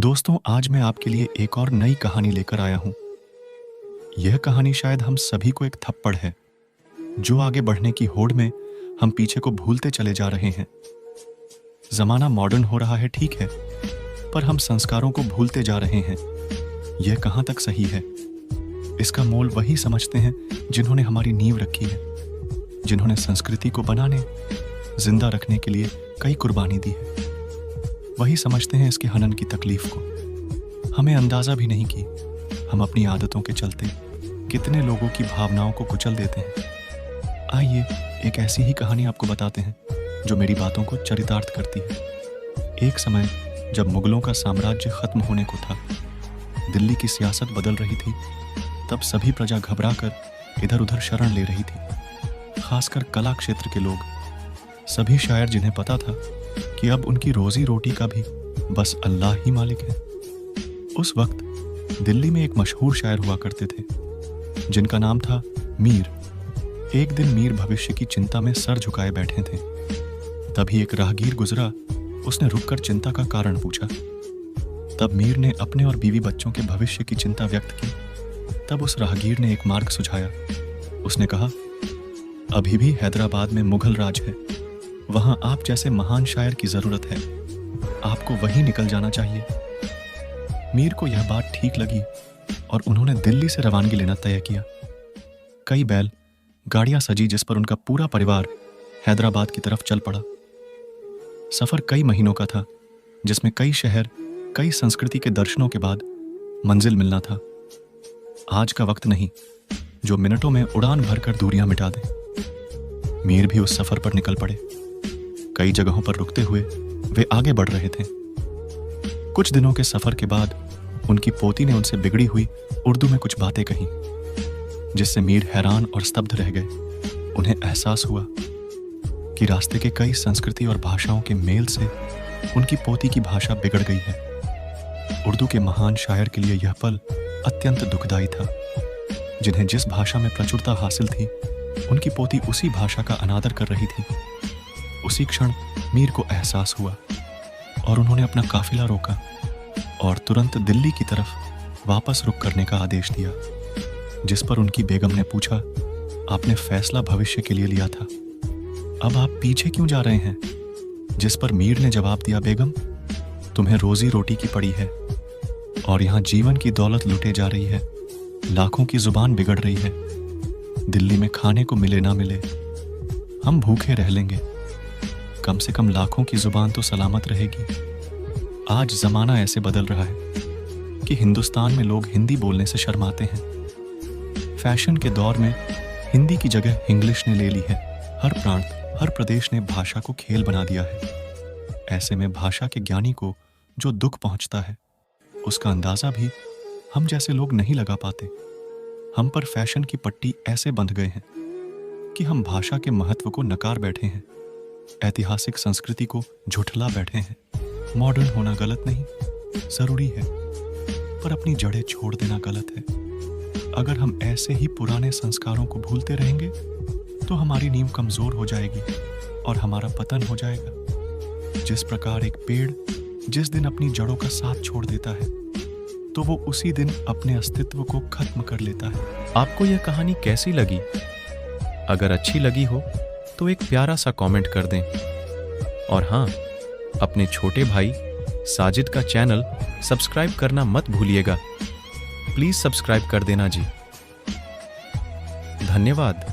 दोस्तों, आज मैं आपके लिए एक और नई कहानी लेकर आया हूँ। यह कहानी शायद हम सभी को एक थप्पड़ है, जो आगे बढ़ने की होड़ में हम पीछे को भूलते चले जा रहे हैं। ज़माना मॉडर्न हो रहा है, ठीक है, पर हम संस्कारों को भूलते जा रहे हैं। यह कहाँ तक सही है? इसका मोल वही समझते हैं जिन्होंने हमारी नींव रखी है, जिन्होंने संस्कृति को बनाने, जिंदा रखने के लिए कई कुर्बानी दी है। वही समझते हैं इसके हनन की तकलीफ को। हमें अंदाजा भी नहीं कि हम अपनी आदतों के चलते कितने लोगों की भावनाओं को कुचल देते हैं। आइए एक ऐसी ही कहानी आपको बताते हैं जो मेरी बातों को चरितार्थ करती है। एक समय जब मुगलों का साम्राज्य खत्म होने को था, दिल्ली की सियासत बदल रही थी, तब सभी प्रजा घबरा कर इधर उधर शरण ले रही थी। खासकर कला क्षेत्र के लोग, सभी शायर जिन्हें पता था कि अब उनकी रोजी रोटी का भी बस अल्लाह ही मालिक है। उस वक्त दिल्ली में एक मशहूर शायर हुआ करते थे जिनका नाम था मीर। एक दिन मीर भविष्य की चिंता में सर झुकाए बैठे थे। तभी एक राहगीर गुजरा। उसने रुककर चिंता का कारण पूछा। तब मीर ने अपने और बीवी बच्चों के भविष्य की चिंता व्यक्त की। तब उस राहगीर ने एक मार्ग सुझाया। उसने कहा, अभी भी हैदराबाद में मुगल राज है, वहां आप जैसे महान शायर की जरूरत है, आपको वहीं निकल जाना चाहिए। मीर को यह बात ठीक लगी और उन्होंने दिल्ली से रवानगी लेना तय किया। कई बैल, गाड़ियां सजी जिस पर उनका पूरा परिवार हैदराबाद की तरफ चल पड़ा। सफर कई महीनों का था, जिसमें कई शहर, कई संस्कृति के दर्शनों के बाद मंजिल मिलना था। आज का वक्त नहीं जो मिनटों में उड़ान भरकर दूरियां मिटा दे। मीर भी उस सफर पर निकल पड़े। कई जगहों पर रुकते हुए वे आगे बढ़ रहे थे। कुछ दिनों के सफर के बाद उनकी पोती ने उनसे बिगड़ी हुई उर्दू में कुछ बातें कही, जिससे मीर हैरान और स्तब्ध रह गए। उन्हें एहसास हुआ कि रास्ते के कई संस्कृति और भाषाओं के मेल से उनकी पोती की भाषा बिगड़ गई है। उर्दू के महान शायर के लिए यह पल अत्यंत दुखदायी था। जिन्हें जिस भाषा में प्रचुरता हासिल थी, उनकी पोती उसी भाषा का अनादर कर रही थी। उसी क्षण मीर को एहसास हुआ और उन्होंने अपना काफिला रोका और तुरंत दिल्ली की तरफ वापस रुख करने का आदेश दिया। जिस पर उनकी बेगम ने पूछा, आपने फैसला भविष्य के लिए लिया था, अब आप पीछे क्यों जा रहे हैं? जिस पर मीर ने जवाब दिया, बेगम, तुम्हें रोजी रोटी की पड़ी है और यहाँ जीवन की दौलत लुटे जा रही है, लाखों की जुबान बिगड़ रही है। दिल्ली में खाने को मिले ना मिले, हम भूखे रह लेंगे, कम से कम लाखों की जुबान तो सलामत रहेगी। आज जमाना ऐसे बदल रहा है कि हिंदुस्तान में लोग हिंदी बोलने से शर्माते हैं। फैशन के दौर में हिंदी की जगह इंग्लिश ने ले ली है। हर प्रांत, हर प्रदेश ने भाषा को खेल बना दिया है। ऐसे में भाषा के ज्ञानी को जो दुख पहुंचता है, उसका अंदाजा भी हम जैसे लोग नहीं लगा पाते। हम पर फैशन की पट्टी ऐसे बंध गए हैं कि हम भाषा के महत्व को नकार बैठे हैं, ऐतिहासिक संस्कृति को झुठला बैठे हैं। मॉडर्न होना गलत नहीं, जरूरी है, पर अपनी जड़ें छोड़ देना गलत है। अगर हम ऐसे ही पुराने संस्कारों को भूलते रहेंगे तो हमारी नींव कमजोर हो जाएगी और हमारा पतन हो जाएगा। जिस प्रकार एक पेड़ जिस दिन अपनी जड़ों का साथ छोड़ देता है, तो वो उसी दिन अपने अस्तित्व को खत्म कर लेता है। आपको यह कहानी कैसी लगी? अगर अच्छी लगी हो तो एक प्यारा सा कमेंट कर दें। और हाँ, अपने छोटे भाई साजिद का चैनल सब्सक्राइब करना मत भूलिएगा। प्लीज सब्सक्राइब कर देना जी। धन्यवाद।